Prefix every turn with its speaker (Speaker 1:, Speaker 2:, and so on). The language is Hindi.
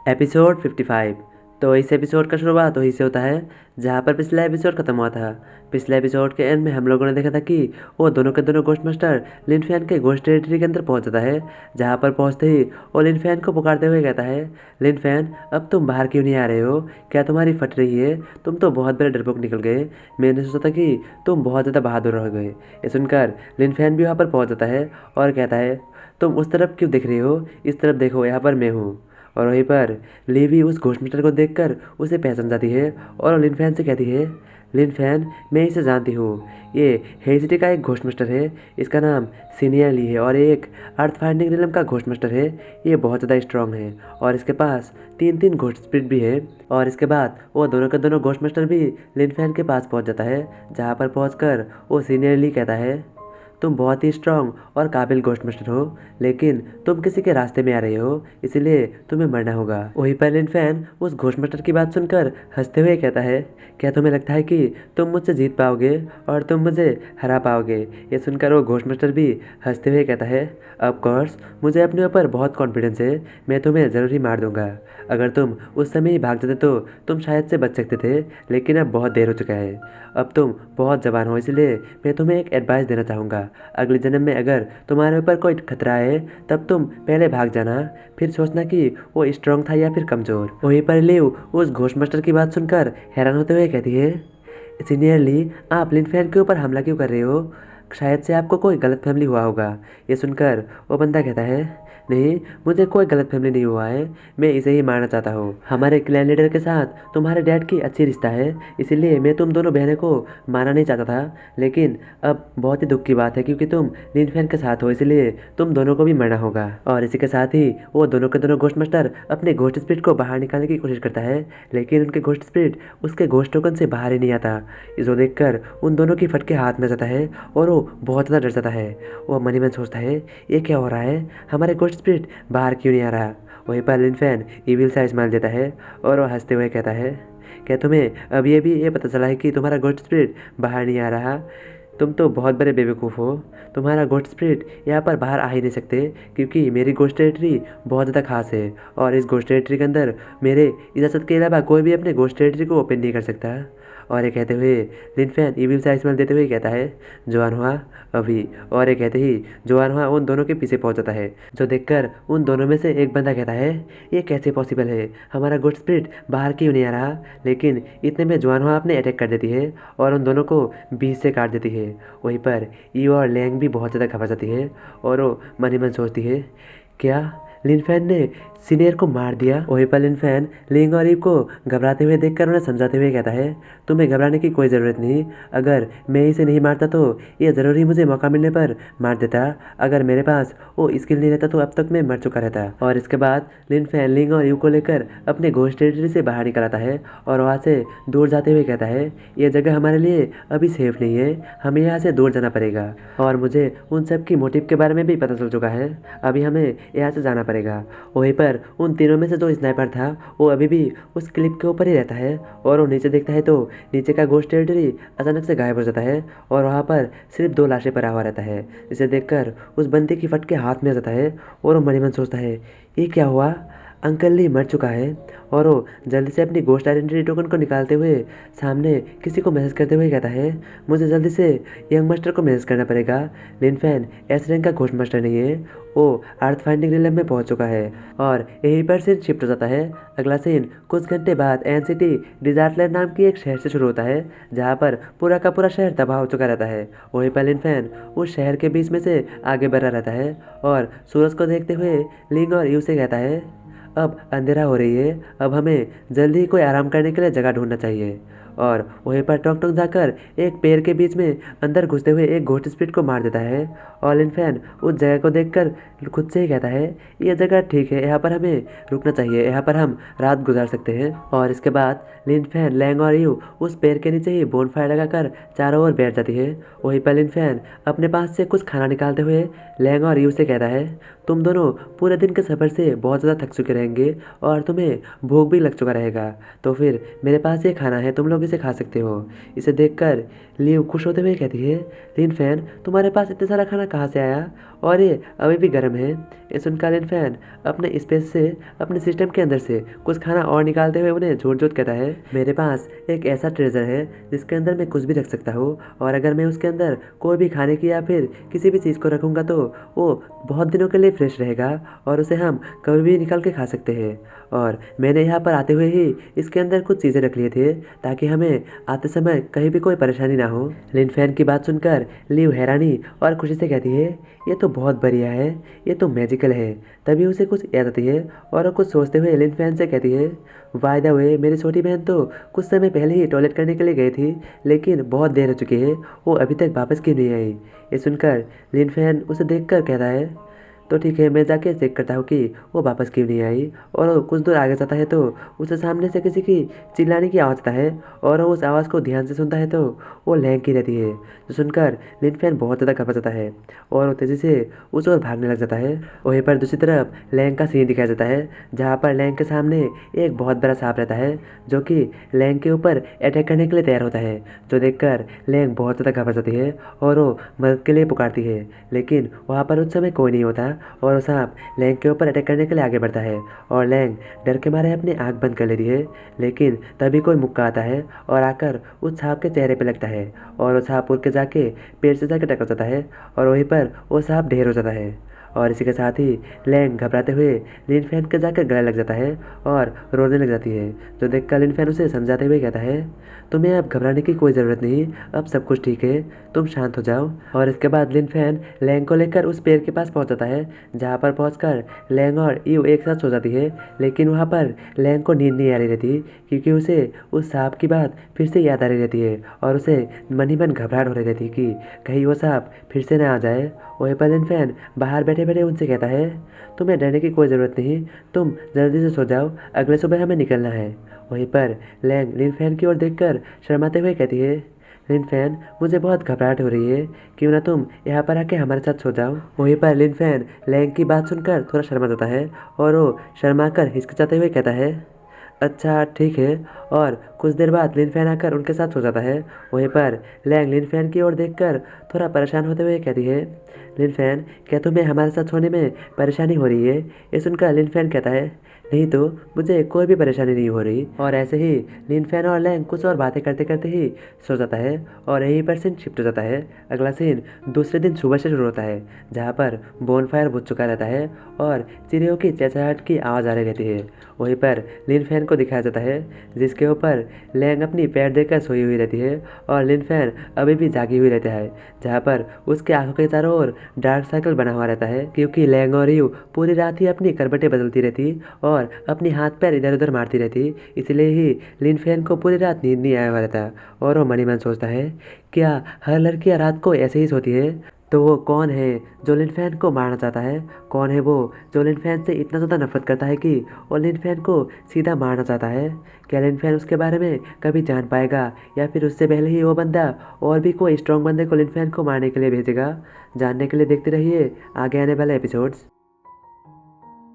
Speaker 1: एपिसोड 55। तो इस एपिसोड का शुरुआत वहीं से होता है जहाँ पर पिछला एपिसोड खत्म हुआ था। पिछले एपिसोड के एंड में हम लोगों ने देखा था कि वो दोनों के दोनों घोस्ट मास्टर लिनफैन के घोस्ट टेरिटरी के अंदर पहुंच जाता है। जहाँ पर पहुंचते ही वो लिनफैन को पुकारते हुए कहता है, लिनफैन अब तुम बाहर क्यों नहीं आ रहे हो? क्या तुम्हारी फट रही है? तुम तो बहुत बड़े डरपोक निकल गए। मैंने सोचा था कि तुम बहुत ज़्यादा बहादुर हो गए। ये सुनकर लिनफैन भी वहाँ पर पहुँच जाता है और कहता है, तुम उस तरफ क्यों देख रही हो? इस तरफ देखो, यहाँ पर मैं हूँ। और वहीं पर लीवी उस घोस्टमीटर को देखकर उसे पहचान जाती है और लिनफैन से कहती है, लिनफैन मैं इसे जानती हूँ। ये हेजिटी का एक घोस्टमास्टर है। इसका नाम सीनियर ली है और एक अर्थ फाइंडिंग रिलम का घोस्टमास्टर है। ये बहुत ज़्यादा स्ट्रांग है और इसके पास तीन तीन घोस्ट स्पिरिट भी है। और इसके बाद वो दोनों के दोनों घोस्टमास्टर भी लिनफैन के पास पहुंच जाता है। जहाँ पर पहुंचकर वो सीनियर ली कहता है, तुम बहुत ही स्ट्रांग और काबिल घोस्टमास्टर हो, लेकिन तुम किसी के रास्ते में आ रहे हो, इसलिए तुम्हें मरना होगा। वहीं पर लिनफैन उस घोस्टमास्टर की बात सुनकर हंसते हुए कहता है, क्या तुम्हें लगता है कि तुम मुझसे जीत पाओगे और तुम मुझे हरा पाओगे? ये सुनकर वो घोस्टमास्टर भी हंसते हुए कहता है, ऑफ कोर्स मुझे अपने ऊपर बहुत कॉन्फिडेंस है, मैं तुम्हें ज़रूर ही मार दूंगा। अगर तुम उस समय ही भाग जाते तो तुम शायद से बच सकते थे, लेकिन अब बहुत देर हो चुका है। अब तुम बहुत जवान हो, इसलिए मैं तुम्हें एक एडवाइस देना चाहूँगा। अगले जन्म में अगर तुम्हारे ऊपर कोई खतरा है तब तुम पहले भाग जाना, फिर सोचना कि वो स्ट्रांग था या फिर कमज़ोर। वहीं पर लिव उस घोस्टमास्टर की बात सुनकर हैरान होते हुए कहती है, सीनियर ली आप लिनफैन के ऊपर हमला क्यों कर रहे हो? शायद से आपको कोई गलतफहमी हुआ होगा। ये सुनकर वो बंदा कहता है, नहीं मुझे कोई गलतफहमी नहीं हुआ है, मैं इसे ही मारना चाहता हूँ। हमारे क्लैन लीडर के साथ तुम्हारे डैड की अच्छी रिश्ता है, इसीलिए मैं तुम दोनों बहनों को मारना नहीं चाहता था। लेकिन अब बहुत ही दुख की बात है क्योंकि तुम लिनफैन के साथ हो, इसलिए तुम दोनों को भी मरना होगा। और इसी के साथ ही वो दोनों के दोनों घोस्ट मास्टर अपने घोस्ट स्पिरिट को बाहर निकालने की कोशिश करता है, लेकिन उनके घोस्ट स्पिरिट उसके घोस्ट टोकन से बाहर ही नहीं आता। इसको देखकर उन दोनों की फटके हाथ में जाता है और वो बहुत ज़्यादा डर जाता है। वो मन ही मन सोचता है, ये क्या हो रहा है? हमारे घोस्ट स्पिरिट बाहर क्यों नहीं आ रहा? वहीं पर लिनफैन इविल सा स्माइल देता है और वो हंसते हुए कहता है, क्या तुम्हें अब ये पता चला है कि तुम्हारा घोस्ट स्पिरिट बाहर नहीं आ रहा? तुम तो बहुत बड़े बेवकूफ़ हो। तुम्हारा घोस्ट स्पिरिट यहाँ पर बाहर आ ही नहीं सकते क्योंकि मेरी घोस्ट टेरिटरी बहुत ज़्यादा खास है और इस घोस्ट टेरिटरी के अंदर मेरे इजाज़त के अलावा कोई भी अपने घोस्ट टेरिटरी को ओपन नहीं कर सकता। और ये कहते हुए लिनफैन इविल सा स्माइल देते हुए कहता है, जवान हुआ अभी। और ये कहते ही जवान हुआ उन दोनों के पीछे पहुंच जाता है, जो देखकर उन दोनों में से एक बंदा कहता है, ये कैसे पॉसिबल है? हमारा गुड स्पिरिट बाहर क्यों नहीं आ रहा? लेकिन इतने में जवान हुआ अपने अटैक कर देती है और उन दोनों को बीच से काट देती है। वहीं पर ईव और लैंग भी बहुत ज़्यादा घबरा जाती है और वो मन ही मन सोचती है, क्या लिनफैन ने सीनियर को मार दिया? वहीं पर लिनफैन लिंग और ईव को घबराते हुए देखकर उन्हें समझाते हुए कहता है, तुम्हें घबराने की कोई ज़रूरत नहीं। अगर मैं इसे नहीं मारता तो ये ज़रूर ही मुझे मौका मिलने पर मार देता। अगर मेरे पास वो स्किल नहीं रहता तो अब तक मैं मर चुका रहता। और इसके बाद लिनफैन लिंग और ईव को लेकर अपने घोस्ट टेरिटरी से बाहर निकल आता है और वहाँ से दूर जाते हुए कहता है, ये जगह हमारे लिए अभी सेफ नहीं है, हमें यहाँ से दूर जाना पड़ेगा। और मुझे उन सब की मोटिव के बारे में भी पता चल चुका है, अभी हमें यहाँ से जाना पड़ेगा। वहीं पर उन तीनों में से जो स्नाइपर था वो अभी भी उस क्लिप के ऊपर ही रहता है और वो नीचे देखता है तो नीचे का घोस्ट टेरिटरी अचानक से गायब हो जाता है और वहाँ पर सिर्फ दो लाशें पड़ा हुआ रहता है। इसे देखकर उस बंदे की फटके हाथ में आ जाता है और वो मन ही मन सोचता है, ये क्या हुआ? अंकल ली मर चुका है। और वो जल्दी से अपनी घोस्ट आइडेंटिटी टोकन को निकालते हुए सामने किसी को मैसेज करते हुए कहता है, मुझे जल्दी से यंग मास्टर को मैसेज करना पड़ेगा। लिनफैन एस रैंक का घोस्ट मास्टर नहीं है, वो अर्थ फाइंडिंग रिलम में पहुंच चुका है। और यहीं पर सीन शिफ्ट हो जाता है। अगला सीन कुछ घंटे बाद एनसीटी डिजार्टलैंड नाम की एक शहर से शुरू होता है, जहाँ पर पूरा का पूरा शहर तबाह हो चुका रहता है। वहीं पर लिनफैन उस शहर के बीच में से आगे बढ़ रहा रहता है और सूरज को देखते हुए लिंग और यू से कहता है, अब अंधेरा हो रही है, अब हमें जल्दी कोई आराम करने के लिए जगह ढूंढना चाहिए। और वहीं पर टोंक टोंक जाकर एक पेड़ के बीच में अंदर घुसते हुए एक घोस्ट स्पिरिट को मार देता है। और लिनफैन उस जगह को देखकर खुद से ही कहता है, ये जगह ठीक है, यहाँ पर हमें रुकना चाहिए, यहाँ पर हम रात गुजार सकते हैं। और इसके बाद लिनफैन लैंग और यू उस पेड़ के नीचे ही बोनफायर लगाकर चारों ओर बैठ जाती है। वहीं पर लिनफैन अपने पास से कुछ खाना निकालते हुए लैंग और यू से कहता है, तुम दोनों पूरे दिन के सफ़र से बहुत ज़्यादा थक चुके रहेंगे और तुम्हें भूख भी लग चुका रहेगा, तो फिर मेरे पास ये खाना है, तुम लोग चाहोगे इसे खा सकते हो। इसे देखकर लिव खुश होते हुए कहती है, लिन फैन तुम्हारे पास इतना सारा खाना कहाँ से आया और ये अभी भी गर्म है। ये सुनकर लिन फैन अपने स्पेस से, अपने सिस्टम के अंदर से कुछ खाना और निकालते हुए उन्हें झूठ झूठ कहता है, मेरे पास एक ऐसा ट्रेजर है जिसके अंदर मैं कुछ भी रख सकता हूँ और अगर मैं उसके अंदर कोई भी खाने की या फिर किसी भी चीज़ को रखूँगा तो वो बहुत दिनों के लिए फ्रेश रहेगा और उसे हम कभी भी निकाल के खा सकते हैं। और मैंने यहाँ पर आते हुए ही इसके अंदर कुछ चीज़ें रख लिए थे ताकि हमें आते समय कहीं भी कोई परेशानी ना हो। लिन फैन की बात सुनकर लिव हैरानी और खुशी से कहती है, ये तो बहुत बढ़िया है, ये तो मैजिकल है। तभी उसे कुछ याद आती है और वो कुछ सोचते हुए लिन फैन से कहती है, बाय द वे मेरी छोटी बहन तो कुछ समय पहले ही टॉयलेट करने के लिए गई थी लेकिन बहुत देर हो चुकी है, वो अभी तक वापस क्यों नहीं आई। ये सुनकर लिन फैन उसे देखकर कहता है, तो ठीक है मैं जाके चेक करता हूँ कि वो वापस क्यों नहीं आई। और वो कुछ दूर आगे जाता है तो उसे सामने से किसी की चिल्लाने की आवाज़ आता है और वो उस आवाज़ को ध्यान से सुनता है तो वो लैंग की रहती है, जो सुनकर लिन फैन बहुत ज़्यादा घबरा जाता है और वो तेज़ी से उस ओर भागने लग जाता है। वहीं पर दूसरी तरफ लैंग का सीन दिखाया जाता है जहाँ पर लैंग के सामने एक बहुत बड़ा सांप रहता है जो कि लैंग के ऊपर अटैक करने के लिए तैयार होता है, जो देखकर लैंग बहुत ज़्यादा घबरा जाती है और वो मदद के लिए पुकारती है। लेकिन वहाँ पर उस समय कोई नहीं होता और वो सांप लैंग के ऊपर अटैक करने के लिए आगे बढ़ता है और लैंग डर के मारे अपनी आंख बंद कर लेती है। लेकिन तभी कोई मुक्का आता है और आकर उस सांप के चेहरे पे लगता है और वो सांप उड़ के जाके पेड़ से जाके टकरा जाता है और वहीं पर वो सांप ढेर हो जाता है। और इसी के साथ ही लैंग घबराते हुए लिन फैन के जाकर गले लग जाता है और रोने लग जाती है, जो देखकर लिन फैन उसे समझाते हुए कहता है, तुम्हें अब घबराने की कोई ज़रूरत नहीं, अब सब कुछ ठीक है, तुम शांत हो जाओ। और इसके बाद लिन फैन लैंग को लेकर उस पेड़ के पास पहुंच जाता है जहां पर पहुंचकर लैंग और ईव एक साथ सो जाती है। लेकिन वहां पर लैंग को नींद नहीं आ रही रहती क्योंकि उसे उस सांप की बात फिर से याद आ रही रहती है और उसे मन ही मन घबराहट हो रही रहती है कि कहीं वो सांप फिर से ना आ जाए। वहीं पर लिन फैन बाहर बैठे बैठे उनसे कहता है, तुम्हें डरने की कोई ज़रूरत नहीं, तुम जल्दी से सो जाओ, अगले सुबह हमें निकलना है। वहीं पर लैंग लिन फैन की ओर देखकर शर्माते हुए कहती है, लिन फैन मुझे बहुत घबराहट हो रही है, क्यों ना तुम यहाँ पर आके हमारे साथ सो जाओ। वहीं पर लिन फैन लैंग की बात सुनकर थोड़ा शर्मा जाता है और वो शर्मा कर हिचकिचाते हुए कहता है, अच्छा ठीक है। और कुछ देर बाद लिन फैन आकर उनके साथ सो जाता है। वहीं पर लैंग लिन फैन की ओर देखकर थोड़ा परेशान होते हुए कहती है, लिन फैन क्या तुम्हें हमारे साथ सोने में परेशानी हो रही है। ये सुनकर लिन फैन कहता है, नहीं तो मुझे कोई भी परेशानी नहीं हो रही। और ऐसे ही लिन फैन और लैंग कुछ और बातें करते करते ही सो जाता है और यहीं पर सीन शिफ्ट हो जाता है। अगला सीन दूसरे दिन सुबह से शुरू होता है जहाँ पर बोनफायर बुझ चुका रहता है और चिड़ियों की चहचहाहट की आवाज़ आ रही रहती है। वहीं पर लिन फैन को दिखाया जाता है जिसके ऊपर लैंग अपनी पैर देकर सोई हुई रहती है और लिन फैन अभी भी जागी हुई रहता है, जहाँ पर उसके आंखों के चारों ओर डार्क सर्कल बना हुआ रहता है क्योंकि लैंग और यू पूरी रात ही अपनी करवटें बदलती रहती और अपनी हाथ पैर इधर उधर मारती रहती। इसलिए ही लिन फैन को पूरी रात नींद नहीं आया हुआ रहता और वो मन ही मन सोचता है, क्या हर लड़कियां रात को ऐसे ही सोती है। तो वो कौन है जो लिन फैन को मारना चाहता है, कौन है वो जो लिन फैन से इतना ज़्यादा नफरत करता है कि वो लिन फैन को सीधा मारना चाहता है। क्या लिन फैन उसके बारे में कभी जान पाएगा या फिर उससे पहले ही वो बंदा और भी कोई स्ट्रॉन्ग बंदे को लिन फैन को मारने के लिए भेजेगा। जानने के लिए देखते रहिए आगे आने वाले एपिसोड्स।